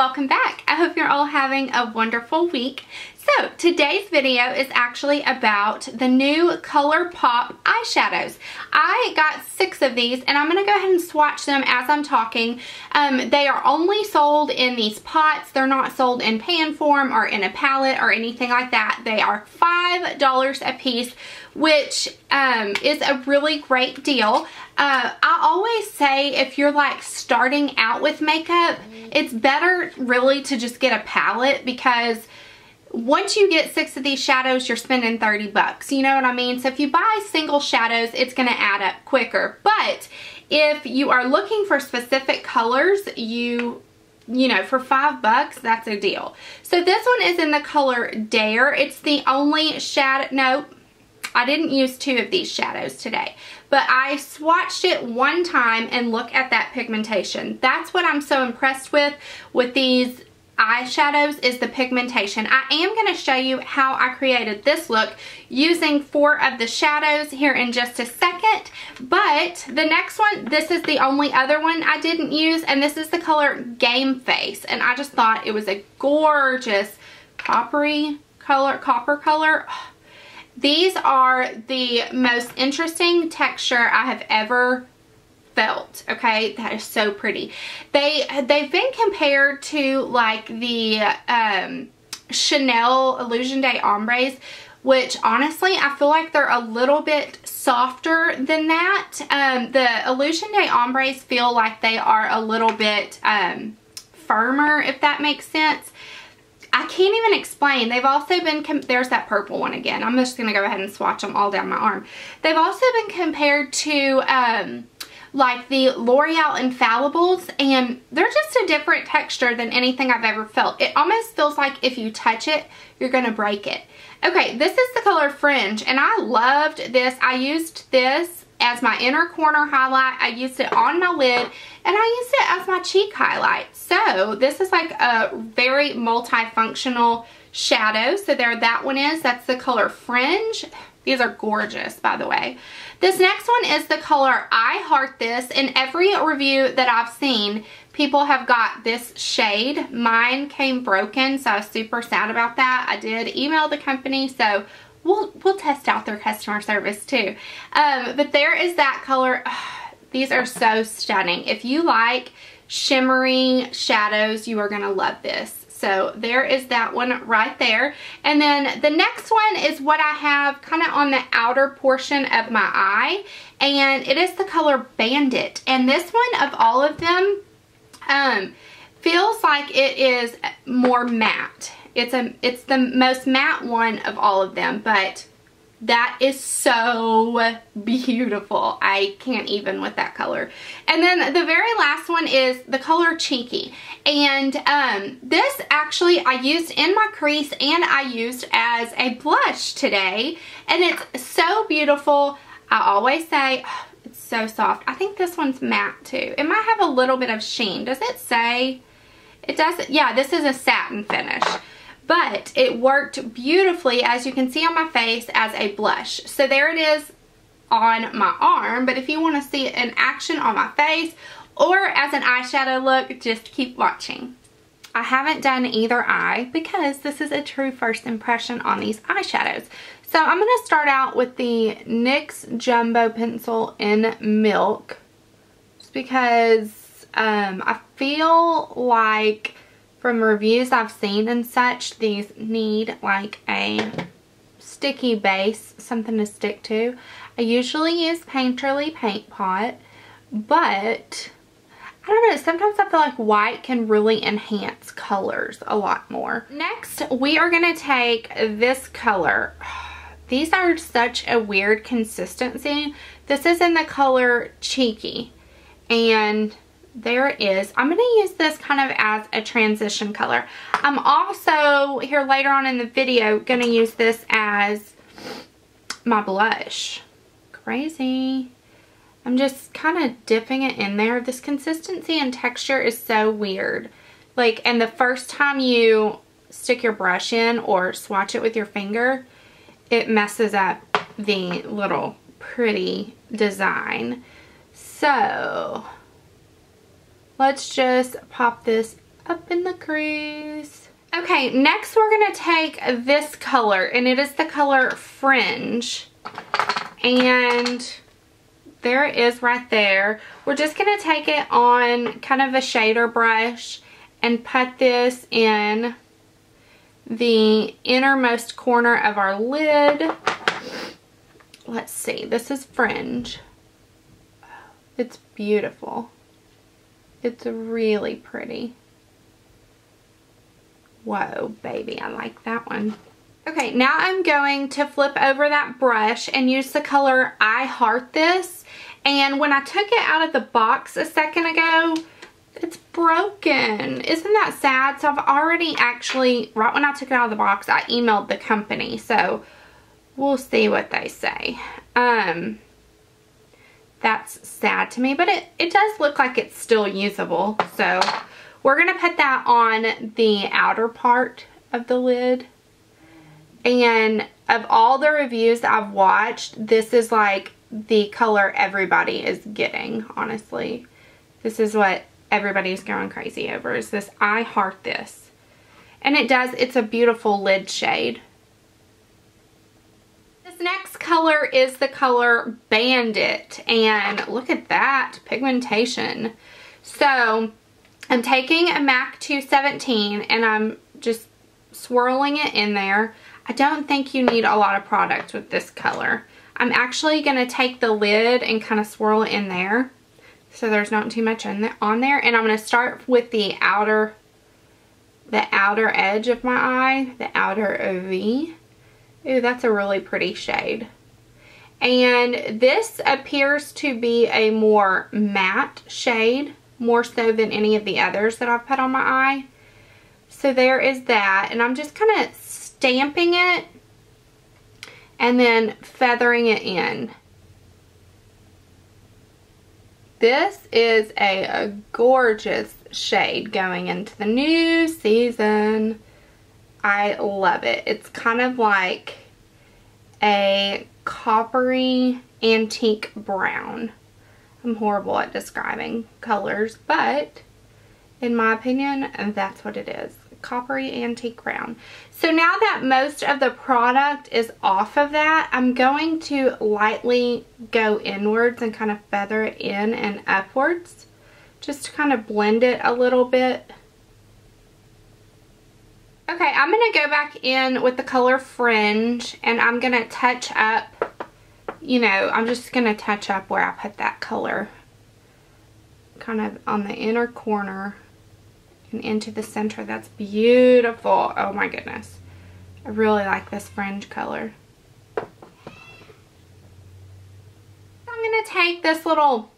welcome back. I hope you're all having a wonderful week. So today's video is actually about the new ColourPop eyeshadows. I got 6 of these and I'm going to go ahead and swatch them as I'm talking. They are only sold in these pots. They're not sold in pan form or in a palette or anything like that. They are $5 a piece, which is a really great deal. I always say if you're like starting out with makeup, it's better really to just get a palette, because once you get 6 of these shadows, you're spending 30 bucks. You know what I mean? So if you buy single shadows, it's going to add up quicker. But if you are looking for specific colors, you know, for 5 bucks, that's a deal. So this one is in the color Dare. It's the only shadow. No, I didn't use 2 of these shadows today, but I swatched it one time and look at that pigmentation. That's what I'm so impressed with these eyeshadows, is the pigmentation. I am going to show you how I created this look using 4 of the shadows here in just a second. But the next one, this is the only other one I didn't use, and this is the color GameFace, and I just thought it was a gorgeous copper color. These are the most interesting texture I have ever felt. Okay, that is so pretty. They've been compared to like the Chanel Illusion Day Ombres, which honestly I feel like they're a little bit softer than that. The Illusion Day Ombres feel like they are a little bit firmer, if that makes sense. I can't even explain. They've also been, there's that purple one again. I'm just going to go ahead and swatch them all down my arm. They've also been compared to like the L'Oreal Infallibles, and they're just a different texture than anything I've ever felt. It almost feels like if you touch it, you're going to break it. Okay, this is the color Fringe, and I loved this. I used this as my inner corner highlight. I used it on my lid, and I used it as my cheek highlight. So this is like a very multifunctional shadow. So there that one is. That's the color Fringe. These are gorgeous, by the way. This next one is the color I Heart This. In every review that I've seen, people have got this shade. Mine came broken, so I was super sad about that. I did email the company, so we'll test out their customer service too. But there is that color. These are so stunning. If you like shimmery shadows, you are going to love this. So there is that one right there. And then the next one is what I have kind of on the outer portion of my eye, and it is the color Bandit. And this one of all of them feels like it is more matte. It's the most matte one of all of them, but that is so beautiful. I can't even with that color. And then the very last one is the color Cheeky. And this actually I used in my crease and I used as a blush today. And it's so beautiful. I always say, oh, it's so soft. I think this one's matte too. It might have a little bit of sheen. Does it say? It doesn't. Yeah, this is a satin finish. But it worked beautifully, as you can see on my face, as a blush. So there it is on my arm. But if you want to see it in action on my face or as an eyeshadow look, just keep watching. I haven't done either eye because this is a true first impression on these eyeshadows. So I'm going to start out with the NYX Jumbo Pencil in Milk. Just because I feel like from reviews I've seen and such, these need like a sticky base, something to stick to. I usually use Painterly Paint Pot, but I don't know, sometimes I feel like white can really enhance colors a lot more. Next, we are going to take this color. These are such a weird consistency. This is in the color Cheeky, and there it is. I'm going to use this kind of as a transition color. I'm also, here later on in the video, going to use this as my blush. Crazy. I'm just kind of dipping it in there. This consistency and texture is so weird. Like, and the first time you stick your brush in or swatch it with your finger, it messes up the little pretty design. So let's just pop this up in the crease. Okay, next we're going to take this color, and it is the color Fringe. And there it is right there. We're just going to take it on kind of a shader brush and put this in the innermost corner of our lid. Let's see, this is Fringe. It's beautiful. It's really pretty. Whoa, baby, I like that one. Okay, now I'm going to flip over that brush and use the color I Heart This. And when I took it out of the box a second ago, it's broken. Isn't that sad? So I've already actually, right when I took it out of the box, I emailed the company. So we'll see what they say. That's sad to me, but it does look like it's still usable. So we're going to put that on the outer part of the lid. And of all the reviews that I've watched, this is like the color everybody is getting, honestly. This is what everybody's going crazy over, is this I Heart This. And it's a beautiful lid shade. This next color is the color Bandit, and look at that pigmentation. So I'm taking a MAC 217 and I'm just swirling it in there. I don't think you need a lot of product with this color. I'm actually going to take the lid and kind of swirl it in there so there's not too much on there. And I'm going to start with the outer edge of my eye, the outer V. Ooh, that's a really pretty shade. And this appears to be a more matte shade, more so than any of the others that I've put on my eye. So there is that. And I'm just kind of stamping it and then feathering it in. This is a gorgeous shade going into the new season. I love it. It's kind of like a coppery antique brown. I'm horrible at describing colors, but in my opinion, that's what it is. Coppery antique brown. So now that most of the product is off of that, I'm going to lightly go inwards and kind of feather it in and upwards, just to kind of blend it a little bit. Okay, I'm going to go back in with the color Fringe, and I'm going to touch up, you know, I'm just going to touch up where I put that color, kind of on the inner corner and into the center. That's beautiful. Oh my goodness. I really like this Fringe color. I'm going to take this little,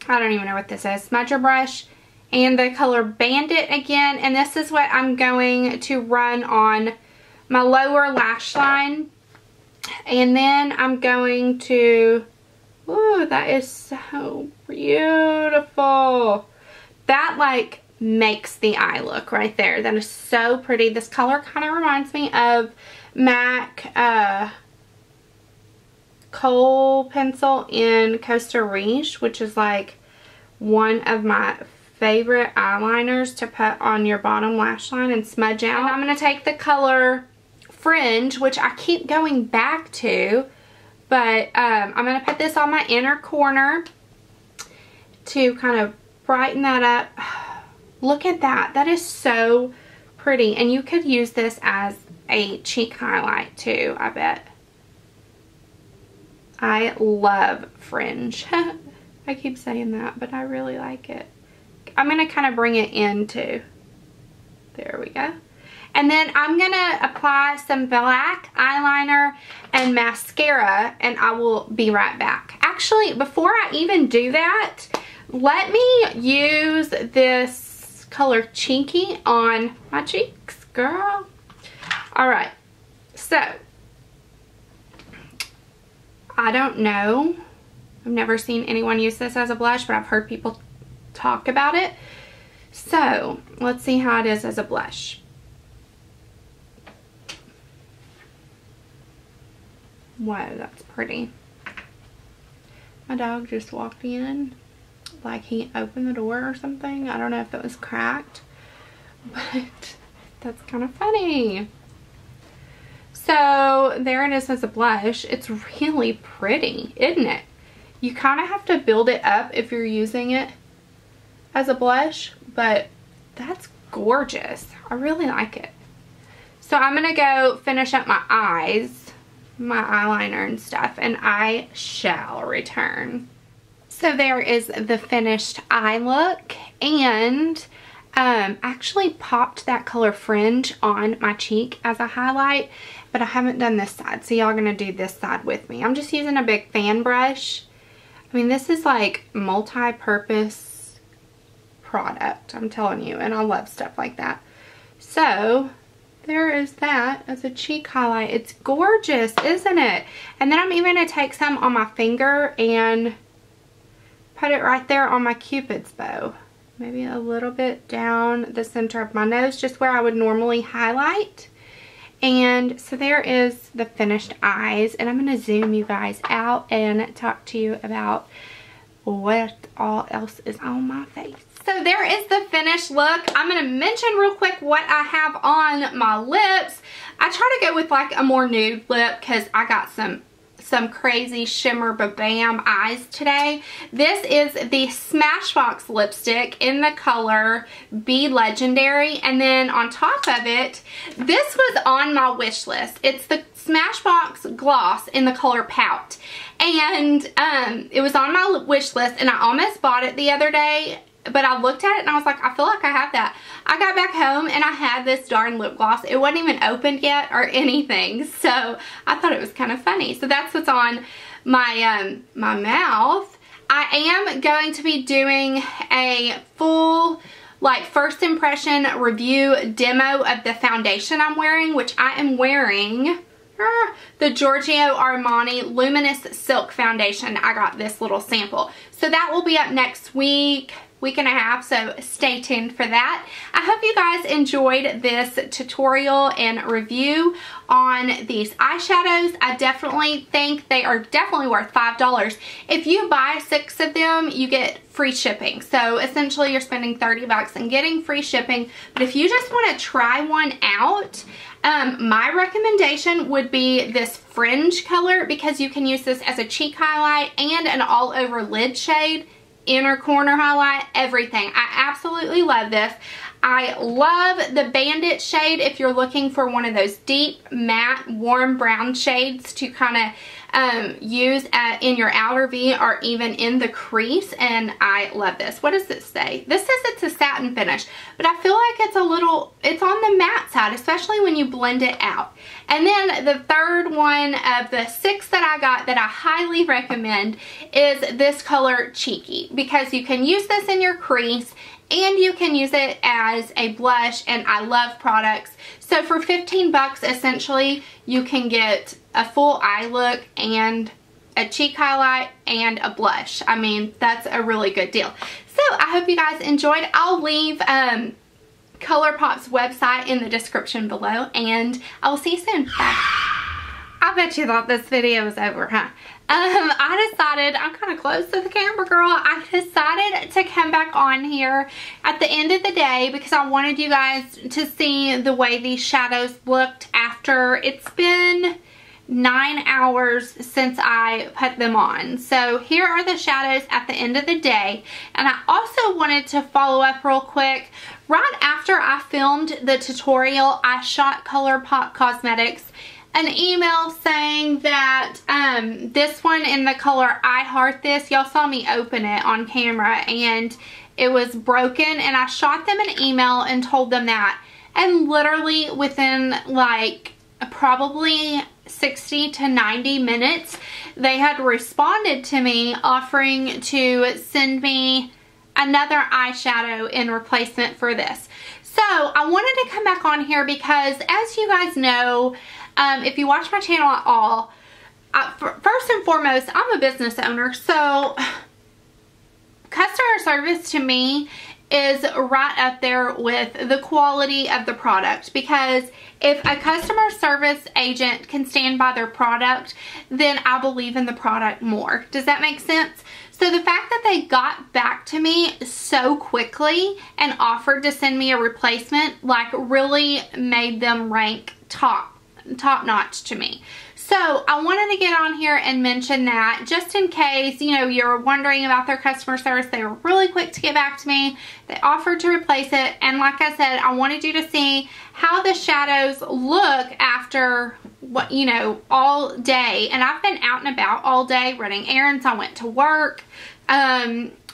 I don't even know what this is, smudger brush, and the color Bandit again, and this is what I'm going to run on my lower lash line. And then I'm going to, ooh, that is so beautiful. That like makes the eye look right there. That is so pretty. This color kind of reminds me of MAC Kohl pencil in Costa Riche, which is like one of my favorite eyeliners to put on your bottom lash line and smudge out. And I'm going to take the color Fringe, which I keep going back to, but I'm going to put this on my inner corner to kind of brighten that up. Look at that. That is so pretty. And you could use this as a cheek highlight too, I bet. I love Fringe. I keep saying that, but I really like it. I'm going to kind of bring it in too. There we go. And then I'm going to apply some black eyeliner and mascara, and I will be right back. Actually, before I even do that, let me use this color Chinky on my cheeks, girl. Alright, so I don't know. I've never seen anyone use this as a blush, but I've heard people talk about it. So let's see how it is as a blush. Wow, that's pretty. My dog just walked in like he opened the door or something. I don't know if it was cracked but that's kind of funny. So there it is as a blush. It's really pretty, isn't it? You kind of have to build it up if you're using it as a blush, but that's gorgeous. I really like it. So I'm gonna go finish up my eyes, my eyeliner and stuff, and I shall return. So there is the finished eye look, and actually popped that color Fringe on my cheek as a highlight, but I haven't done this side, so y'all gonna do this side with me. I'm just using a big fan brush. I mean, this is like multi-purpose product, I'm telling you, and I love stuff like that. So there is that as a cheek highlight. It's gorgeous, isn't it? And then I'm even gonna take some on my finger and put it right there on my Cupid's bow. Maybe a little bit down the center of my nose, just where I would normally highlight. And so there is the finished eyes, and I'm going to zoom you guys out and talk to you about what all else is on my face. So there is the finished look. I'm going to mention real quick what I have on my lips. I try to go with like a more nude lip because I got some crazy shimmer ba-bam eyes today. This is the Smashbox lipstick in the color Be Legendary, and then on top of it, this was on my wish list. It's the Smashbox gloss in the color Pout, and it was on my wish list, and I almost bought it the other day, but I looked at it and I was like, I feel like I have that. I got back home and I had this darn lip gloss. It wasn't even opened yet or anything. So I thought it was kind of funny. So that's what's on my, my mouth. I am going to be doing a full like first impression review demo of the foundation I'm wearing, which I am wearing the Giorgio Armani Luminous Silk Foundation. I got this little sample. So that will be up next week and a half, so stay tuned for that. I hope you guys enjoyed this tutorial and review on these eyeshadows. I definitely think they are definitely worth $5. If you buy 6 of them, you get free shipping. So essentially you're spending 30 bucks and getting free shipping. But if you just want to try one out, my recommendation would be this Fringe color, because you can use this as a cheek highlight and an all over lid shade, inner corner highlight, everything. I absolutely love this. I love the Bandit shade if you're looking for one of those deep matte warm brown shades to kind of use in your outer V or even in the crease, and I love this. What does it say? This says it's a satin finish, but I feel like it's on the matte side, especially when you blend it out. And then the third one of the 6 that I got that I highly recommend is this color Cheeky, because you can use this in your crease and you can use it as a blush, and I love products. So for 15 bucks, essentially, you can get a full eye look and a cheek highlight and a blush. I mean, that's a really good deal. So I hope you guys enjoyed. I'll leave ColourPop's website in the description below, and I will see you soon. Bye. I bet you thought this video was over, huh? I decided, I'm kind of close to the camera, girl. I decided to come back on here at the end of the day because I wanted you guys to see the way these shadows looked after it's been 9 hours since I put them on. So here are the shadows at the end of the day. And I also wanted to follow up real quick. Right after I filmed the tutorial, I shot ColourPop Cosmetics an email saying that this one in the color I Heart This, y'all saw me open it on camera and it was broken, and I shot them an email and told them that, and literally within like probably 60 to 90 minutes they had responded to me offering to send me another eyeshadow in replacement for this. So I wanted to come back on here because, as you guys know, if you watch my channel at all, first and foremost, I'm a business owner, so customer service to me is right up there with the quality of the product, because if a customer service agent can stand by their product, then I believe in the product more. Does that make sense? So the fact that they got back to me so quickly and offered to send me a replacement, like, really made them rank top notch to me. So I wanted to get on here and mention that, just in case, you know, you're wondering about their customer service. They were really quick to get back to me. They offered to replace it. And like I said, I wanted you to see how the shadows look after, what, you know, all day. And I've been out and about all day running errands. I went to work,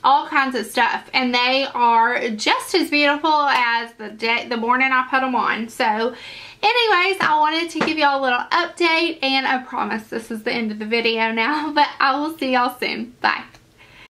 all kinds of stuff, and they are just as beautiful as the morning I put them on. So anyways, I wanted to give y'all a little update, and I promise this is the end of the video now, but I will see y'all soon. Bye.